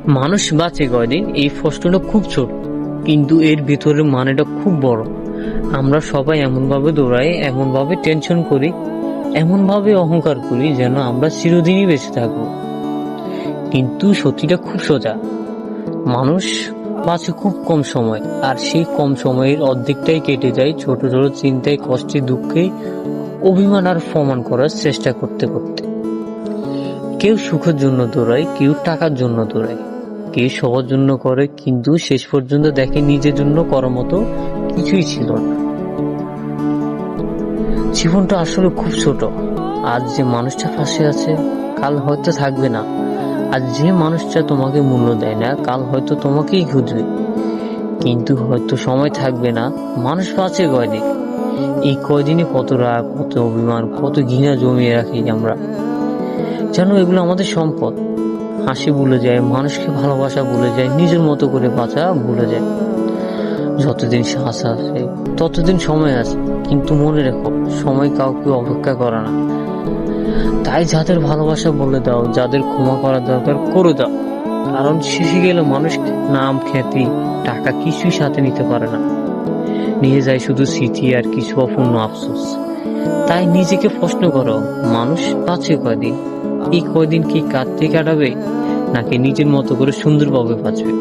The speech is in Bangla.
মানুষ বাঁচে কয়দিন, এই প্রশ্নটা খুব ছোট, কিন্তু এর ভিতরের মানেটা খুব বড়। আমরা সবাই এমন ভাবে দৌড়াই, এমন ভাবে টেনশন করি, এমন ভাবে অহংকার করি যেন আমরা চিরদিনই বেঁচে থাকবো। কিন্তু সত্যিটা খুব সোজা। মানুষ বাঁচে খুব কম সময়, আর সেই কম সময়ের অর্ধেকটাই কেটে যায় ছোট ছোট চিন্তায়, কষ্টে, দুঃখে, অভিমান আর প্রমাণ করার চেষ্টা করতে করতে। কেউ সুখের জন্য দৌড়ায়, কেউ টাকার জন্য দৌড়ায়, কেউ সবার জন্য করে, কিন্তু শেষ পর্যন্ত দেখে নিজের জন্য করার মতো কিছুই ছিল না। জীবনটা আসলে খুব ছোট। আজ যে মানুষটা পাশে আছে, কাল হয়তো থাকবে না। আর যে মানুষটা তোমাকে মূল্য দেয় না, কাল হয়তো তোমাকেই খুঁজবে। কিন্তু হয়তো সময় থাকবে না। মানুষ বাঁচে কয়দিন, এই কয়দিনে কত রাগ, কত অভিমান, কত ঘৃণা জমিয়ে রাখি আমরা, যেন এগুলো আমাদের সম্পদ। হাসি ভুলে যায়, মানুষকে ভালোবাসা ভুলে যায়, নিজের মতো করে বাঁচা ভুলে যায়। যতদিন শ্বাস আছে ততদিন সময় আছে, কিন্তু মনে রেখো, সময় কাউকে অপেক্ষা করে না। তাই যাদের ভালোবাসা বলে দাও, যাদের ক্ষমা করা দরকার করে দাও। কারণ শেষে গেলে মানুষ নাম, খ্যাতি, টাকা কিছুই সাথে নিতে পারে না। নিয়ে যায় শুধু স্মৃতি আর কিছু অপূর্ণ আফসোস। তাই নিজেকে প্রশ্ন করো, মানুষ বাঁচে কয়দিন? এই কয়দিন কি কাঁদতে কাটাবে, নাকি নিজের মতো করে সুন্দরভাবে বাঁচবে?